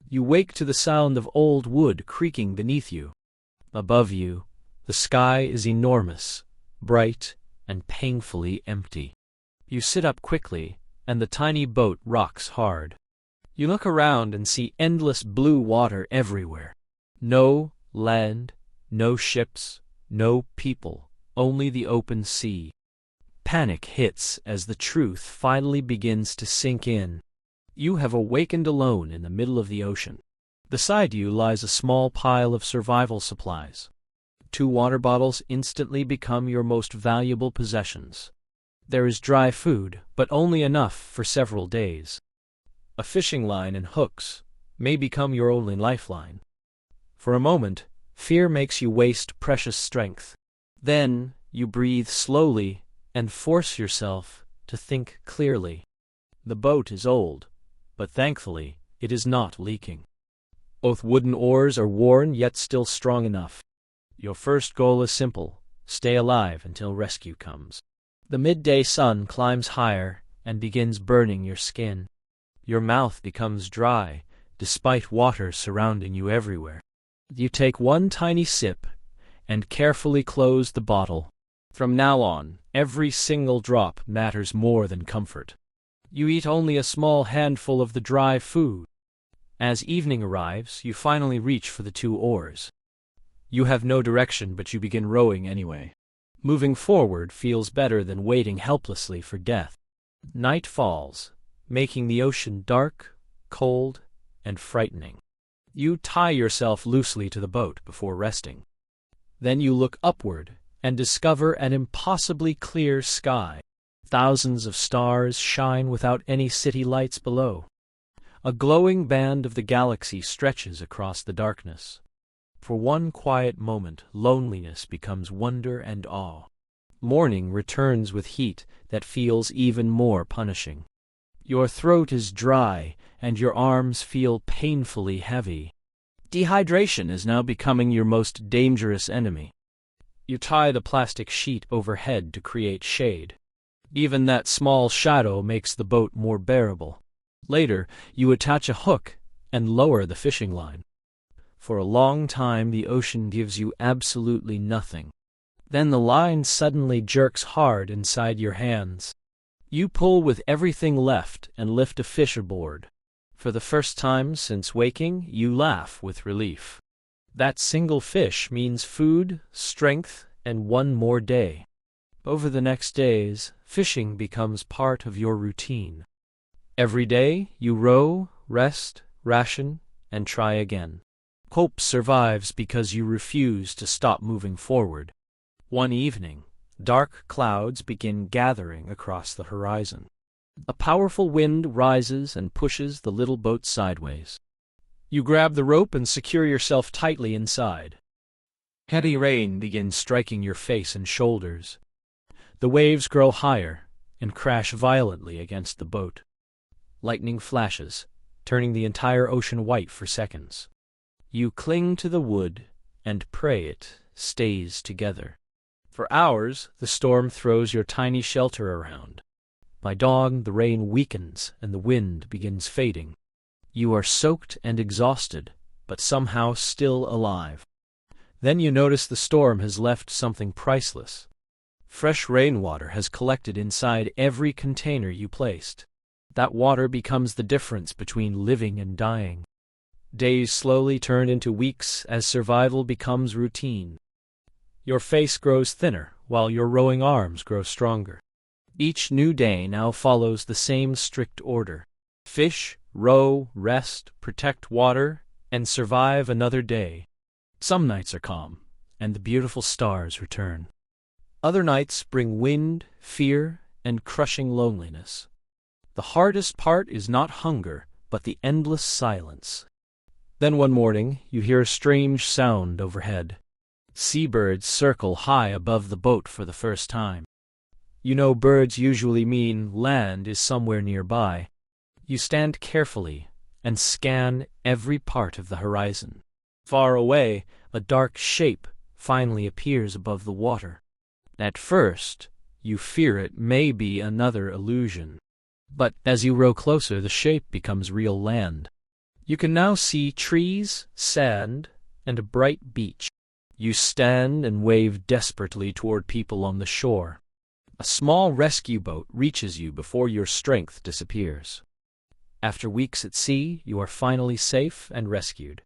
You wake to the sound of old wood creaking beneath you. Above you, the sky is enormous, bright, and painfully empty. You sit up quickly, and the tiny boat rocks hard. You look around and see endless blue water everywhere. No land, no ships, no people, only the open sea. Panic hits as the truth finally begins to sink in. You have awakened alone in the middle of the ocean. Beside you lies a small pile of survival supplies. 2 water bottles instantly become your most valuable possessions. There is dry food, but only enough for several days. A fishing line and hooks may become your only lifeline. For a moment, fear makes you waste precious strength. Then you breathe slowly and force yourself to think clearly. The boat is old, but thankfully it is not leaking. Both wooden oars are worn yet still strong enough. Your first goal is simple: stay alive until rescue comes. The midday sun climbs higher and begins burning your skin. Your mouth becomes dry, despite water surrounding you everywhere. You take one tiny sip and carefully close the bottle. From now on, every single drop matters more than comfort. You eat only a small handful of the dry food. As evening arrives, you finally reach for the 2 oars. You have no direction, but you begin rowing anyway. Moving forward feels better than waiting helplessly for death. Night falls, making the ocean dark, cold, and frightening. You tie yourself loosely to the boat before resting. Then you look upward and discover an impossibly clear sky. Thousands of stars shine without any city lights below. A glowing band of the galaxy stretches across the darkness. For one quiet moment, loneliness becomes wonder and awe. Morning returns with heat that feels even more punishing. Your throat is dry, and your arms feel painfully heavy. Dehydration is now becoming your most dangerous enemy. You tie the plastic sheet overhead to create shade. Even that small shadow makes the boat more bearable. Later, you attach a hook and lower the fishing line. For a long time, the ocean gives you absolutely nothing. Then the line suddenly jerks hard inside your hands. You pull with everything left and lift a fish aboard. For the first time since waking, you laugh with relief. That single fish means food, strength, and one more day. Over the next days, fishing becomes part of your routine. Every day, you row, rest, ration, and try again. Hope survives because you refuse to stop moving forward. One evening, dark clouds begin gathering across the horizon. A powerful wind rises and pushes the little boat sideways. You grab the rope and secure yourself tightly inside. Heavy rain begins striking your face and shoulders. The waves grow higher and crash violently against the boat. Lightning flashes, turning the entire ocean white for seconds. You cling to the wood and pray it stays together. For hours, the storm throws your tiny shelter around. By dawn, the rain weakens and the wind begins fading. You are soaked and exhausted, but somehow still alive. Then you notice the storm has left something priceless. Fresh rainwater has collected inside every container you placed. That water becomes the difference between living and dying. Days slowly turn into weeks as survival becomes routine. Your face grows thinner while your rowing arms grow stronger. Each new day now follows the same strict order. Fish, row, rest, protect water, and survive another day. Some nights are calm, and the beautiful stars return. Other nights bring wind, fear, and crushing loneliness. The hardest part is not hunger, but the endless silence. Then one morning, you hear a strange sound overhead. Seabirds circle high above the boat for the first time. You know birds usually mean land is somewhere nearby. You stand carefully and scan every part of the horizon. Far away, a dark shape finally appears above the water. At first, you fear it may be another illusion. But as you row closer, the shape becomes real land. You can now see trees, sand, and a bright beach. You stand and wave desperately toward people on the shore. A small rescue boat reaches you before your strength disappears. After weeks at sea, you are finally safe and rescued.